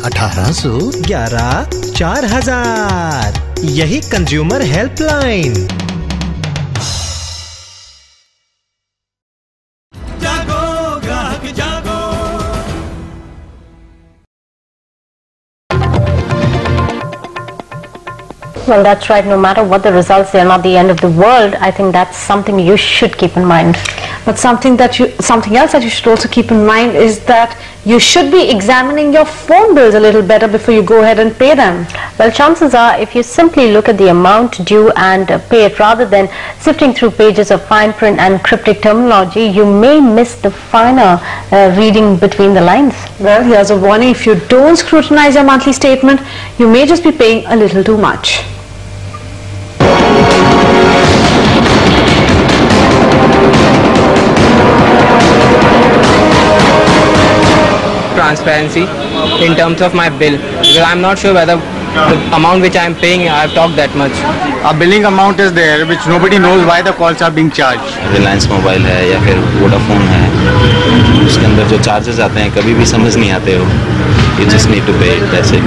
1811 4000। यही consumer helpline. Well, that's right. No matter what the results, they are not the end of the world. I think that's something you should keep in mind. But something else that you should also keep in mind is that you should be examining your phone bills a little better before you go ahead and pay them. Well, chances are, if you simply look at the amount due and pay it rather than sifting through pages of fine print and cryptic terminology, you may miss the finer reading between the lines. Well, here's a warning. If you don't scrutinize your monthly statement, you may just be paying a little too much. Transparency in terms of my bill, because I'm not sure whether the amount which I'm paying, I've talked that much. A billing amount is there which nobody knows why the calls are being charged. Reliance Mobile है या फिर Vodafone है, उसके अंदर जो charges आते हैं कभी भी समझ नहीं आते हो. You just need to pay it, that's it.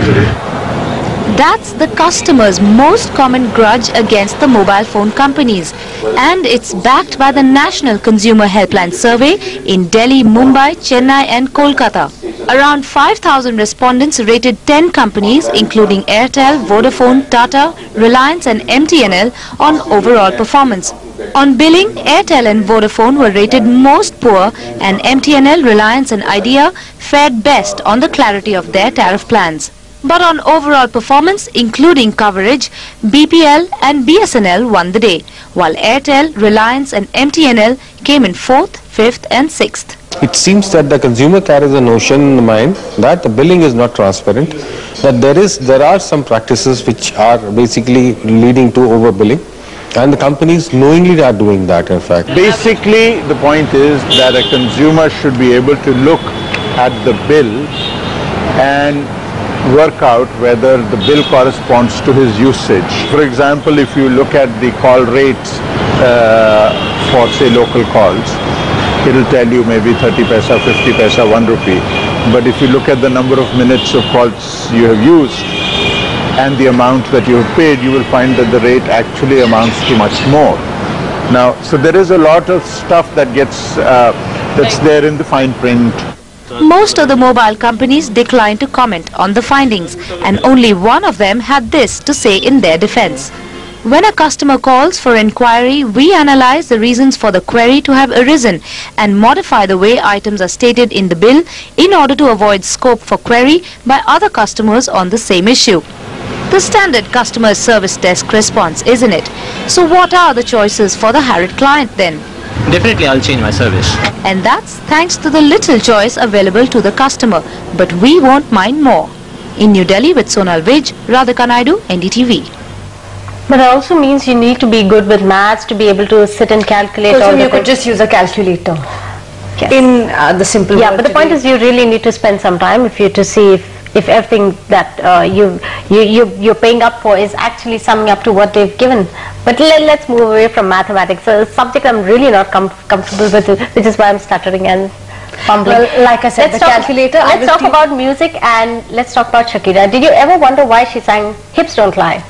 That's the customer's most common grudge against the mobile phone companies, and it's backed by the National Consumer Helpline survey in Delhi, Mumbai, Chennai and Kolkata. Around 5,000 respondents rated 10 companies including Airtel, Vodafone, Tata, Reliance and MTNL on overall performance. On billing, Airtel and Vodafone were rated most poor and MTNL, Reliance and Idea fared best on the clarity of their tariff plans. But on overall performance, including coverage, BPL and BSNL won the day, while Airtel, Reliance and MTNL came in 4th, 5th and 6th. It seems that the consumer carries a notion in mind that the billing is not transparent, that there are some practices which are basically leading to overbilling, and the companies knowingly are doing that in fact. Basically, the point is that a consumer should be able to look at the bill and work out whether the bill corresponds to his usage. For example, if you look at the call rates for say local calls, it will tell you maybe 30 paisa, 50 paisa, 1 rupee. But if you look at the number of minutes of calls you have used and the amount that you have paid, you will find that the rate actually amounts to much more. Now, so there is a lot of stuff that gets that's there in the fine print. Most of the mobile companies declined to comment on the findings, and only one of them had this to say in their defense. When a customer calls for inquiry, we analyze the reasons for the query to have arisen and modify the way items are stated in the bill in order to avoid scope for query by other customers on the same issue. The standard customer service desk response, isn't it? So what are the choices for the harried client then? Definitely I'll change my service. And that's thanks to the little choice available to the customer. But we won't mind more. In New Delhi with Sonal Vij, Radhika Naidu, NDTV. But it also means you need to be good with maths to be able to sit and calculate all the things. You could just use a calculator. Yes. In the simple Yeah, but the point is you really need to spend some time to see if everything that you're paying up for is actually summing up to what they've given. But let's move away from mathematics. So a subject I'm really not comfortable with, which is why I'm stuttering and fumbling. Well, like I said, let's talk about music and let's talk about Shakira. Did you ever wonder why she sang Hips Don't Lie?